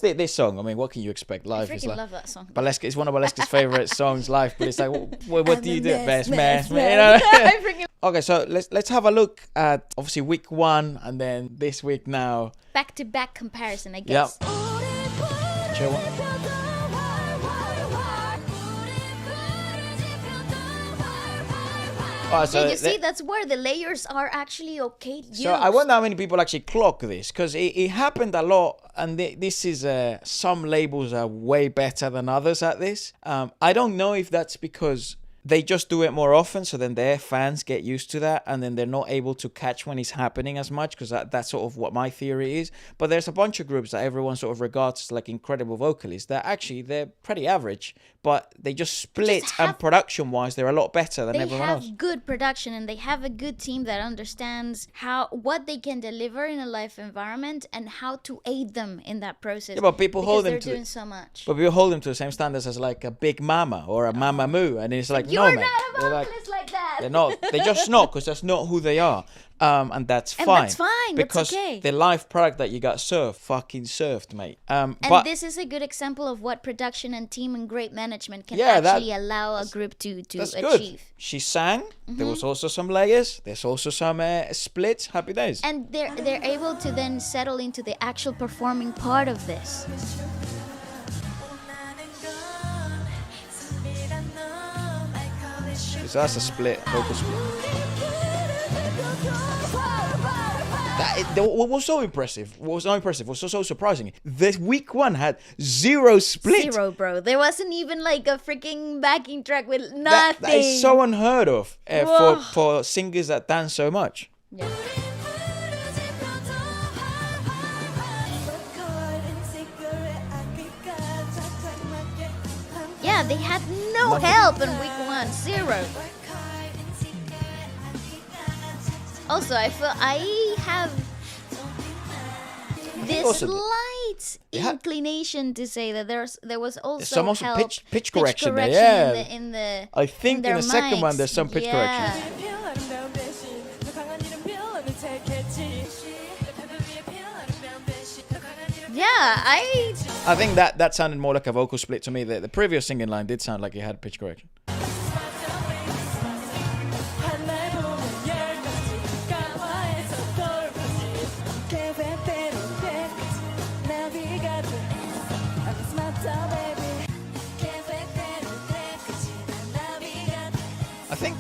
This song, I mean, what can you expect? I Life is freaking like... love that song. It's one of Baleski's favorite songs, Life. But it's like, what do you do? Best mess. you know? I freaking Okay, so let's have a look at obviously week 1 and then this week now. back-to-back comparison, I guess. Yep. Chill one. Oh, so Yeah, you see, that's where the layers are actually okay used. So I wonder how many people actually clock this, because it happened a lot, and this is some labels are way better than others at this. I don't know if that's because they just do it more often, so then their fans get used to that, and then they're not able to catch when it's happening as much, because that's sort of what my theory is. But there's a bunch of groups that everyone sort of regards as like incredible vocalists that actually they're pretty average, but they just split, and production-wise they're a lot better than everyone else. They have good production, and they have a good team that understands what they can deliver in a live environment and how to aid them in that process. Yeah, but people hold them they're to doing so much. But people hold them to the same standards as like a Big Mama or a Mamamoo, and it's like, You're no, not mate. a They're vocalist like that. They're not. They're just not, because that's not who they are. And that's fine. And that's fine. Because that's okay. the live product that you got fucking served, mate. And but this is a good example of what production and team and great management can actually allow a group to that's achieve. good. She sang. There was also some layers. There's also some splits. Happy days. And they're able to then settle into the actual performing part of this. So that's a split, vocal split. What was so impressive? What was so impressive? What was so surprising? This week 1 had 0 split. 0, bro. There wasn't even like a freaking backing track with nothing. That is so unheard of for singers that dance so much. Yeah. Yeah, they had no help in week 1. 0. Also, I feel I have this slight inclination to say that there was also some help, pitch correction there, yeah. in the I think in the second one there's some pitch correction. Yeah, I think that sounded more like a vocal split to me. The previous singing line did sound like it had pitch correction. I think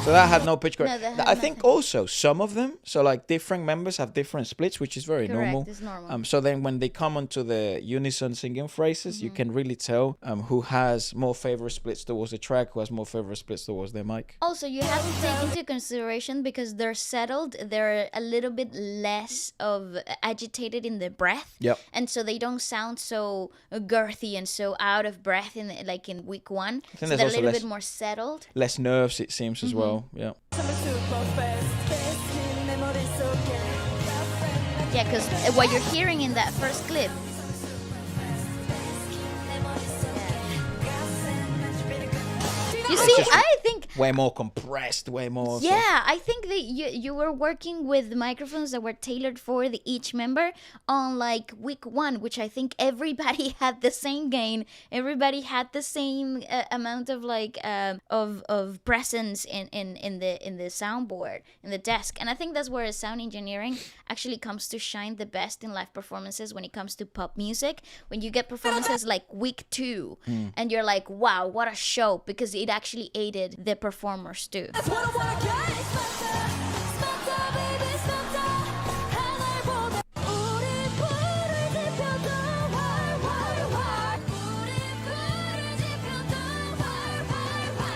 so that had no pitch correction. I think also some of them, so like different members have different splits, which is very normal. It's normal. So then when they come onto the unison singing phrases, you can really tell who has more favorite splits towards the track, who has more favorite splits towards their mic. Also, you have to take into consideration because they're settled, they're a little bit less of agitated in the breath. Yep. And so they don't sound so girthy and so out of breath in week 1. So they're a little bit more settled. Less nerves, it seems, as well. Yeah. Yeah, because what you're hearing in that first clip. You see, I think way more compressed, way more. Yeah, I think that you were working with microphones that were tailored for each member on like week 1, which I think everybody had the same gain. Everybody had the same amount of like of presence in the soundboard, in the desk, and I think that's where sound engineering actually comes to shine the best in live performances when it comes to pop music. When you get performances like week 2, and you're like, wow, what a show, because it actually aided the performers too.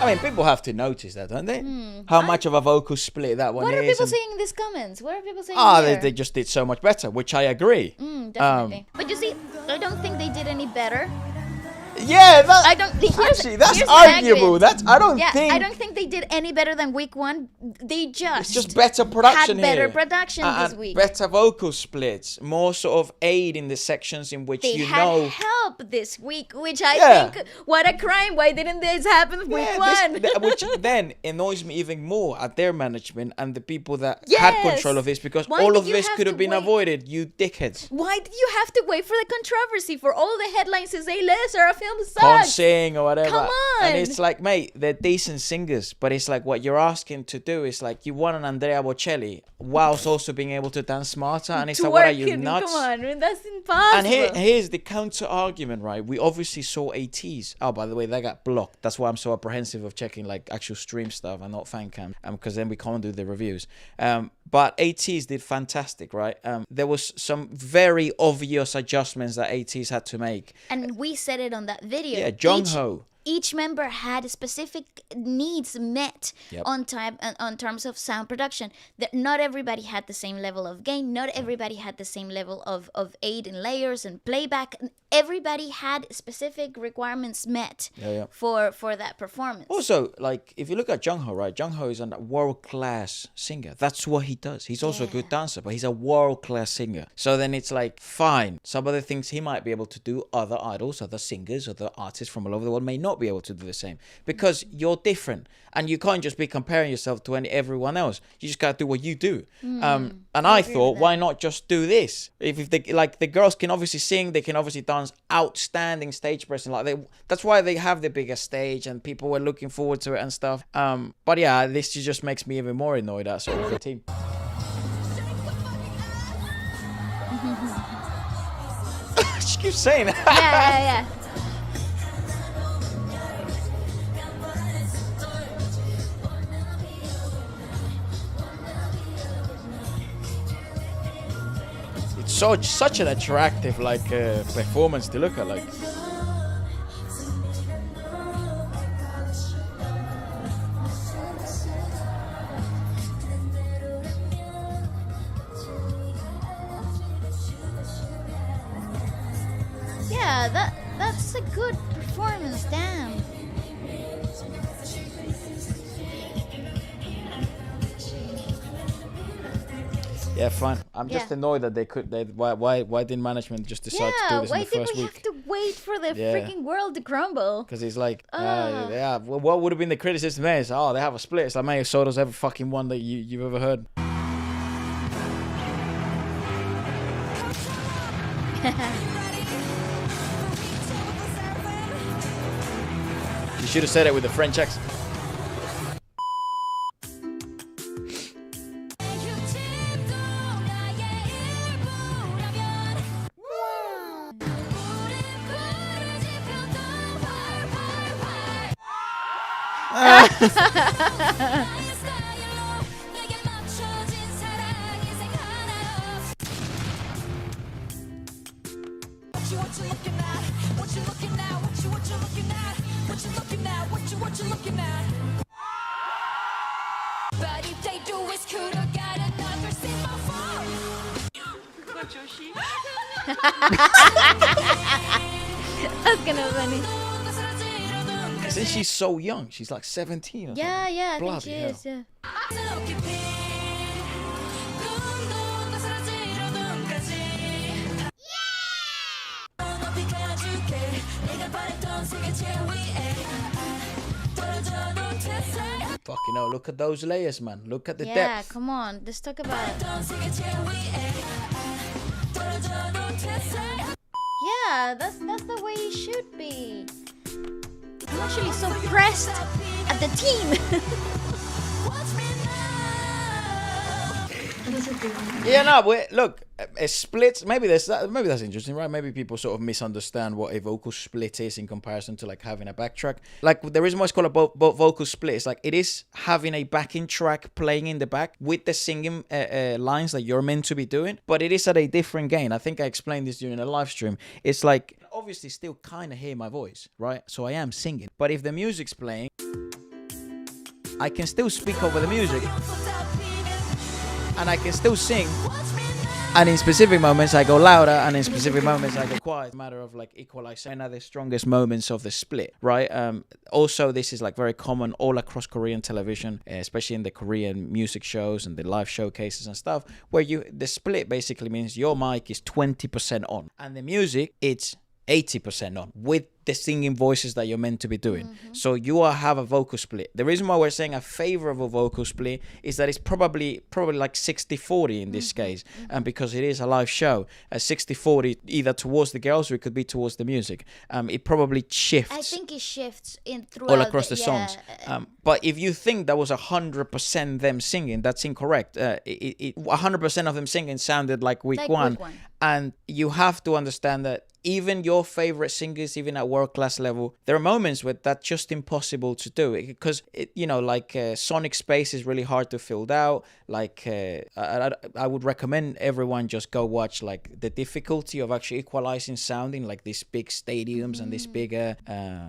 I mean, people have to notice that, don't they? How much of a vocal split that one is. What are people saying in these comments? What are people saying here? They just did so much better, which I agree. Definitely. But you see, I don't think they did any better. Yeah, that, I don't. actually, that's here's arguable. the argument. I don't Yeah, think. I don't think they did any better than week one. They It's just better production had better here. production this And week. better vocal splits, more sort of aid in the sections in which They you had know. help this week, which I Yeah. think, what a crime. Why didn't this happen week Yeah, one? which then annoys me even more at their management and the people that had Yes. control of this, because Why all did of you this have could to have been wait? avoided, you dickheads. Why did you have to wait for the controversy, for all the headlines to say, SSERAFIM Can't sucks? sing or whatever. Come And on. it's like, mate, they're decent singers, but it's like what you're asking to do is like you want an Andrea Bocelli whilst also being able to dance smarter, and it's like, what are you, Twerking, nuts? Come on, I mean, that's impossible. And here's the counter argument, right? We obviously saw ATs. Oh, by the way, they got blocked. That's why I'm so apprehensive of checking like actual stream stuff and not fan cam, because then we can't do the reviews. But ATs did fantastic, right? There was some very obvious adjustments that ATs had to make. And we said it on that video. Yeah, Jung-ho. Each member had specific needs met Yep. on terms of sound production. That not everybody had the same level of gain. Not everybody had the same level of aid and layers and playback. Everybody had specific requirements met Yeah. for that performance. Also, like, if you look at Jung-ho, right? Jung-ho is a world-class singer. That's what he does. He's also a good dancer, but he's a world-class singer. So then it's like, fine. Some of the things he might be able to do, other idols, other singers, other artists from all over the world may not be able to do the same. Because you're different. And you can't just be comparing yourself to everyone else. You just gotta do what you do. And I thought, why not just do this? If they, like, the girls can obviously sing, they can obviously dance, outstanding stage presence. Like that's why they have the bigger stage, and people were looking forward to it and stuff. But yeah, this just makes me even more annoyed at sort of the team. She keeps saying that. Yeah. It's such an attractive like performance to look at. Like, Yeah, that's a good performance, damn. yeah, fine. I'm just annoyed that why didn't management just decide to do this in the Why did first we week? have to wait for the Yeah. freaking world to crumble? Because he's like, yeah, well, what would have been the criticism there? Is, oh, they have a split. It's like, mate, so does every fucking one that you've ever heard. You should have said it with a French accent. But if they do, it's cool. I got another simple phone. That's gonna be funny. Isn't she so young? She's like 17 or Yeah, something. I think Bloody she hell. is. Yeah. Fucking hell, look at those layers, man. Look at the Yeah, depth. come on, let's talk about it. Yeah, that's the way it should be. I'm actually so pressed at the team. Yeah, no, look, a split. Maybe that's interesting, right? Maybe people sort of misunderstand what a vocal split is in comparison to like having a backtrack. Like there is what's called a vocal split. It's like it is having a backing track playing in the back with the singing lines that you're meant to be doing, but it is at a different gain. I think I explained this during a live stream. It's like obviously still kind of hear my voice, right? So I am singing, but if the music's playing, I can still speak over the music. And I can still sing, And in specific moments, I go louder, and in specific moments, I go quiet. It's a matter of like equalizing. Are the strongest moments of the split, right? Also, this is like very common all across Korean television, especially in the Korean music shows and the live showcases and stuff, where the split basically means your mic is 20% on, and the music it's 80% on with the singing voices that you're meant to be doing. So you have a vocal split. The reason why we're saying a favorable vocal split is that it's probably like 60-40 in this case, and because it is a live show, a 60-40 either towards the girls or it could be towards the music. It probably shifts. I think it shifts in throughout all across the songs. But if you think that was 100% them singing, that's incorrect. 100% of them singing sounded like week one. And you have to understand that even your favorite singers, even at world-class level, there are moments where that's just impossible to do. Because, sonic space is really hard to fill out. I would recommend everyone just go watch, like, the difficulty of actually equalizing sound in, like, these big stadiums and these bigger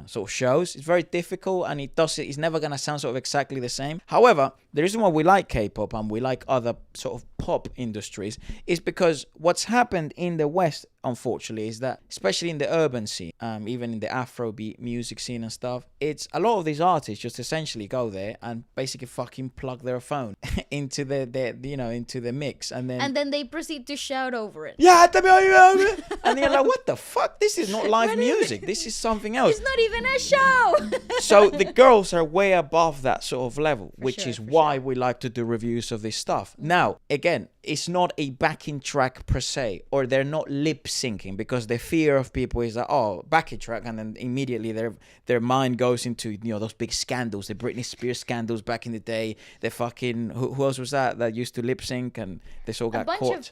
sort of shows. It's very difficult, and it's never going to sound sort of exactly the same. However, the reason why we like K-pop and we like other sort of pop industries is because what's happened in the West, unfortunately, is that, especially in the urban scene, even in the Afrobeat music scene and stuff, it's a lot of these artists just essentially go there and basically fucking plug their phone into into the mix, and then they proceed to shout over it. Yeah, and you're like, what the fuck? This is not live music. This is something else. It's not even a show. So the girls are way above that sort of level, which is why we like to do reviews of this stuff. Now, again, it's not a backing track per se, or they're not lip syncing, because the fear of people is that, oh, backing track, and then immediately their mind goes into those big scandals, the Britney Spears scandals back in the day, the fucking who else was that used to lip sync, and they all got caught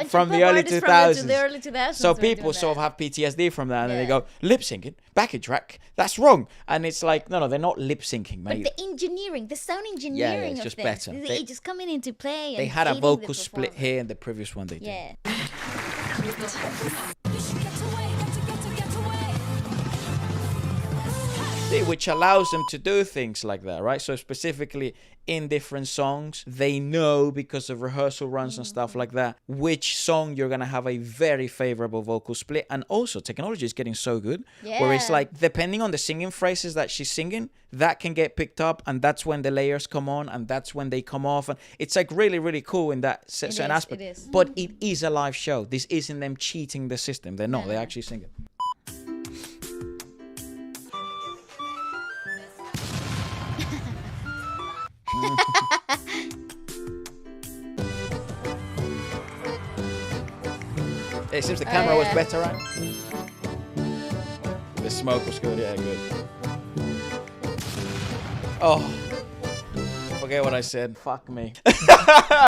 from the early 2000s. So people sort of have PTSD from that, and then they go lip syncing, backing track, that's wrong, and it's like no, they're not lip syncing, mate. But the engineering, the sound engineering it's of just things, better. They just coming into play. They had a vocal split here in the previous one they did. Yeah. Which allows them to do things like that, right? So specifically in different songs, they know, because of rehearsal runs and stuff like that, which song you're gonna have a very favorable vocal split. And also technology is getting so good where it's like, depending on the singing phrases that she's singing, that can get picked up, and that's when the layers come on and that's when they come off, and it's like really, really cool in that certain aspect. It is. But it is a live show. This isn't them cheating the system. They're not. They actually sing it. It seems the camera was better, right? The smoke was good, yeah, good. Oh, forget what I said. Fuck me.